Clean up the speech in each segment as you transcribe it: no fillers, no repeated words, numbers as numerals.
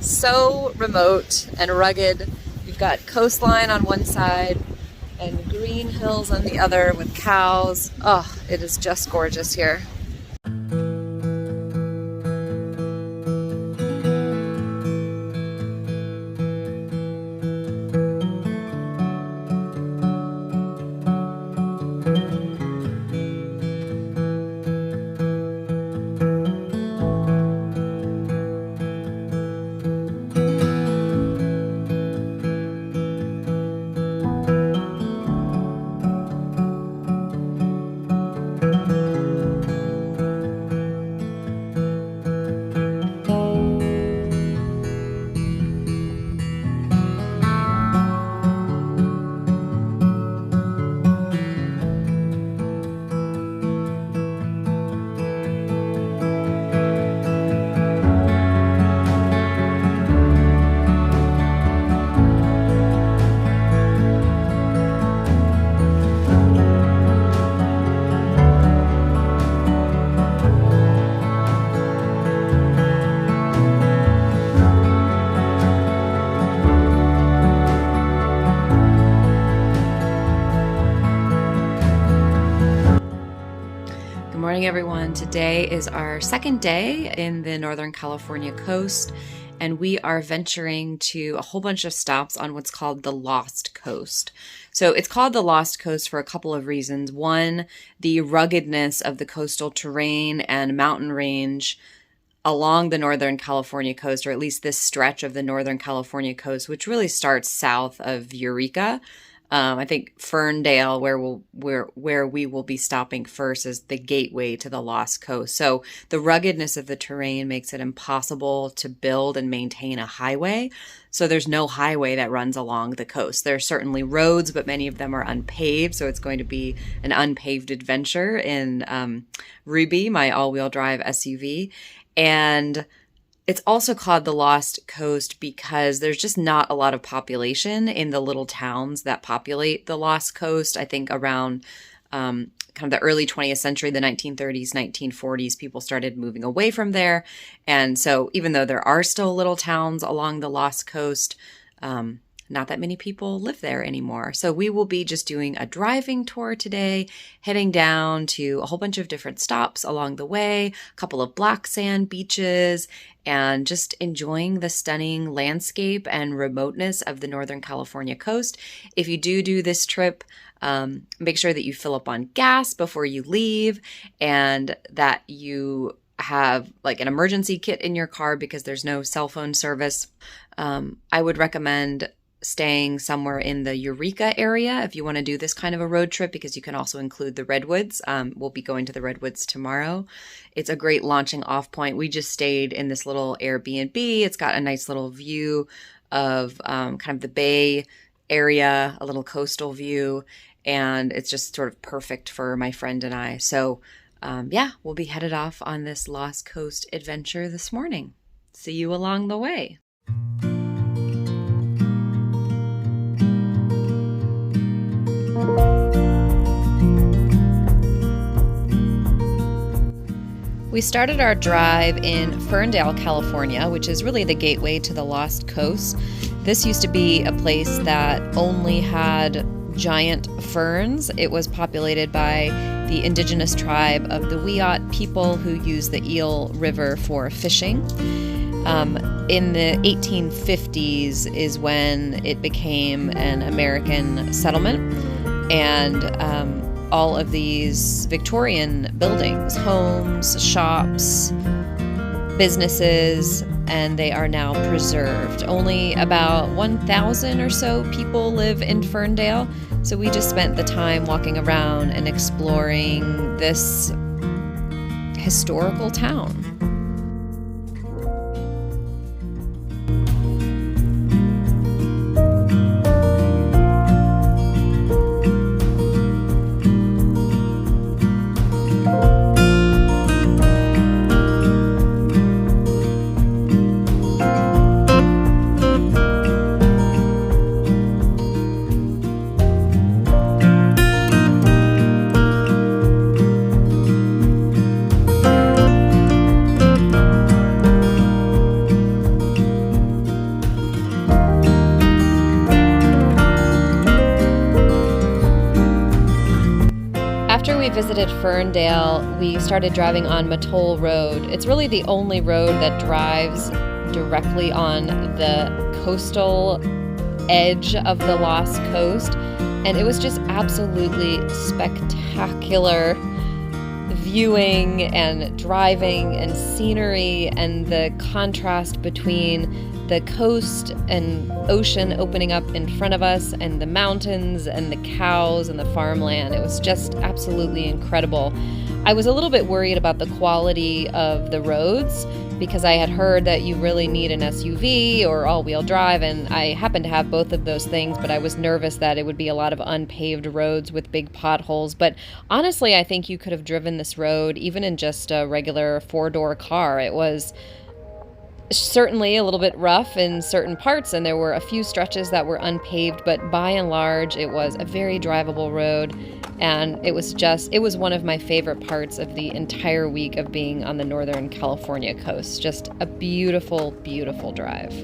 So remote and rugged. You've got coastline on one side and green hills on the other with cows. Oh, it is just gorgeous here. Good morning, everyone. Today is our second day in the Northern California coast, and we are venturing to a whole bunch of stops on what's called the Lost Coast. So it's called the Lost Coast for a couple of reasons. One, the ruggedness of the coastal terrain and mountain range along the Northern California coast, or at least this stretch of the Northern California coast, which really starts south of Eureka. I think Ferndale, where we will be stopping first, is the gateway to the Lost Coast. So the ruggedness of the terrain makes it impossible to build and maintain a highway. So there's no highway that runs along the coast. There are certainly roads, but many of them are unpaved. So it's going to be an unpaved adventure in Ruby, my all-wheel drive SUV. And it's also called the Lost Coast because there's just not a lot of population in the little towns that populate the Lost Coast. I think around kind of the early 20th century, the 1930s, 1940s, people started moving away from there. And so even though there are still little towns along the Lost Coast, not that many people live there anymore. So we will be just doing a driving tour today, heading down to a whole bunch of different stops along the way, a couple of black sand beaches, and just enjoying the stunning landscape and remoteness of the Northern California coast. If you do this trip, make sure that you fill up on gas before you leave and that you have like an emergency kit in your car because there's no cell phone service. I would recommend staying somewhere in the Eureka area if you want to do this kind of a road trip, because you can also include the Redwoods. We'll be going to the Redwoods tomorrow. It's a great launching off point. We just stayed in this little Airbnb. It's got a nice little view of kind of the bay area, a little coastal view, and it's just sort of perfect for my friend and I. So we'll be headed off on this Lost Coast adventure this morning. See you along the way. We started our drive in Ferndale, California, which is really the gateway to the Lost Coast. This used to be a place that only had giant ferns. It was populated by the indigenous tribe of the Wiyot people who use the Eel River for fishing. In the 1850s is when it became an American settlement, and all of these Victorian buildings, homes, shops, businesses, and they are now preserved. Only about 1,000 or so people live in Ferndale, so we just spent the time walking around and exploring this historical town. visited Ferndale, we started driving on Mattole Road. It's really the only road that drives directly on the coastal edge of the Lost Coast, and it was just absolutely spectacular viewing and driving and scenery, and the contrast between the coast and ocean opening up in front of us and the mountains and the cows and the farmland. It was just absolutely incredible. I was a little bit worried about the quality of the roads because I had heard that you really need an SUV or all-wheel drive, and I happen to have both of those things, but I was nervous that it would be a lot of unpaved roads with big potholes. But honestly, I think you could have driven this road even in just a regular four-door car. It was certainly a little bit rough in certain parts, and there were a few stretches that were unpaved, but by and large it was a very drivable road, and it was one of my favorite parts of the entire week of being on the Northern California coast. Just a beautiful, beautiful drive.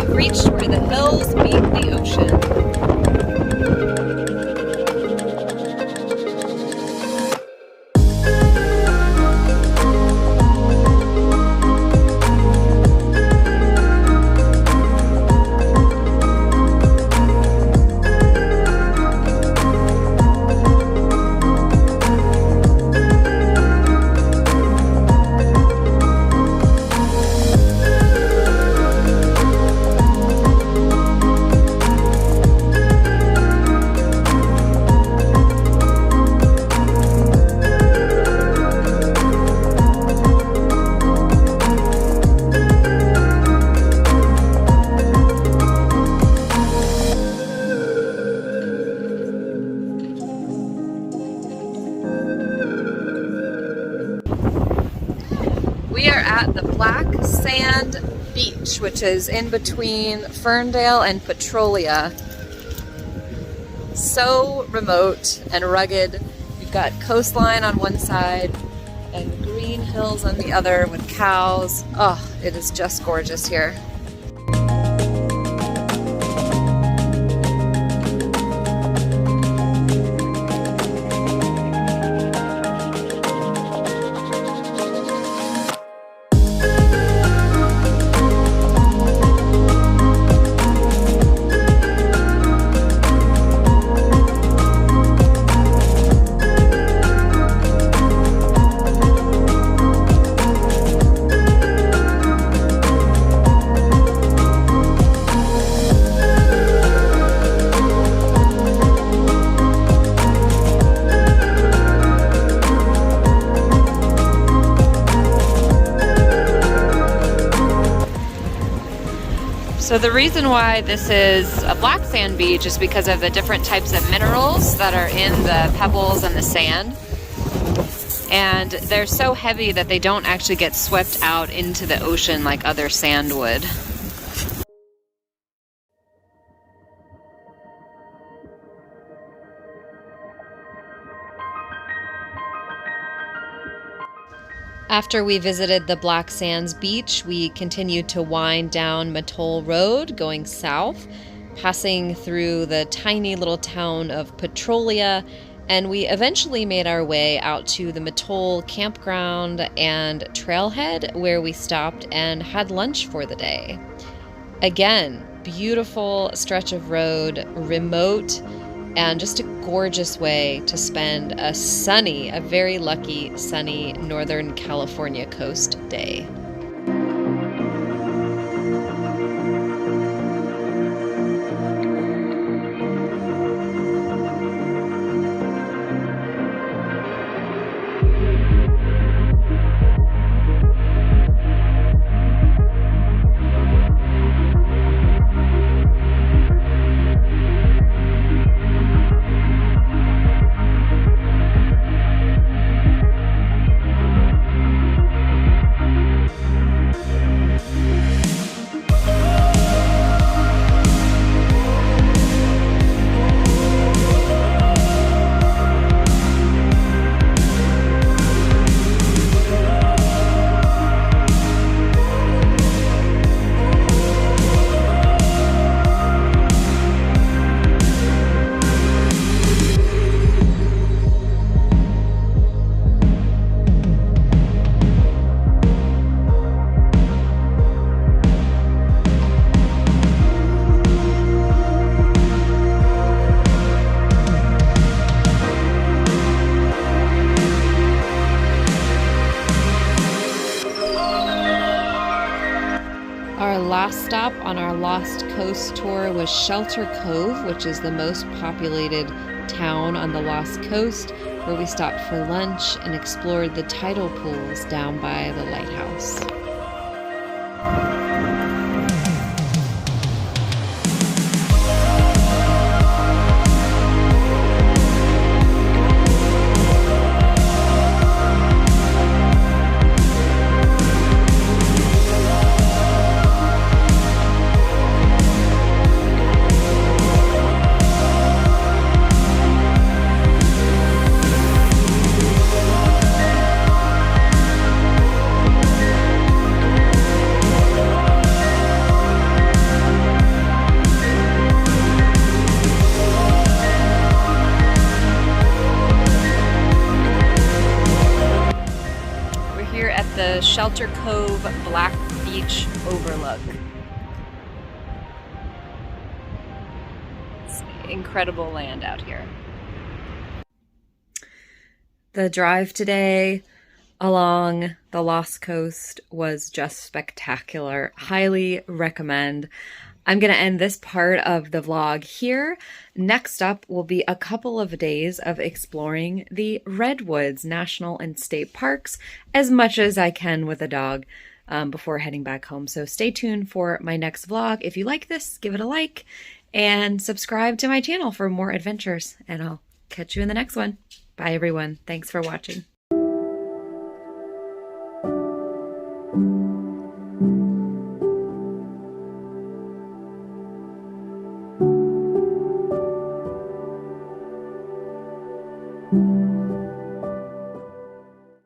Reached where the hills meet the ocean. We are at the Black Sand Beach, which is in between Ferndale and Petrolia. So remote and rugged. You've got coastline on one side and green hills on the other with cows. Oh, it is just gorgeous here. So the reason why this is a black sand beach is because of the different types of minerals that are in the pebbles and the sand. And they're so heavy that they don't actually get swept out into the ocean like other sand would. After we visited the Black Sands Beach, we continued to wind down Mattole Road, going south, passing through the tiny little town of Petrolia, and we eventually made our way out to the Mattole campground and trailhead, where we stopped and had lunch for the day. Again, beautiful stretch of road, remote, and just a gorgeous way to spend a very lucky sunny Northern California coast day. last stop on our Lost Coast tour was Shelter Cove, which is the most populated town on the Lost Coast, where we stopped for lunch and explored the tidal pools down by the lighthouse. At the Shelter Cove Black Beach Overlook. It's incredible land out here. The drive today along the Lost Coast was just spectacular. Highly recommend. I'm going to end this part of the vlog here. Next up will be a couple of days of exploring the Redwoods National and State Parks as much as I can with a dog before heading back home. So stay tuned for my next vlog. If you like this, give it a like and subscribe to my channel for more adventures. And I'll catch you in the next one. Bye, everyone. Thanks for watching.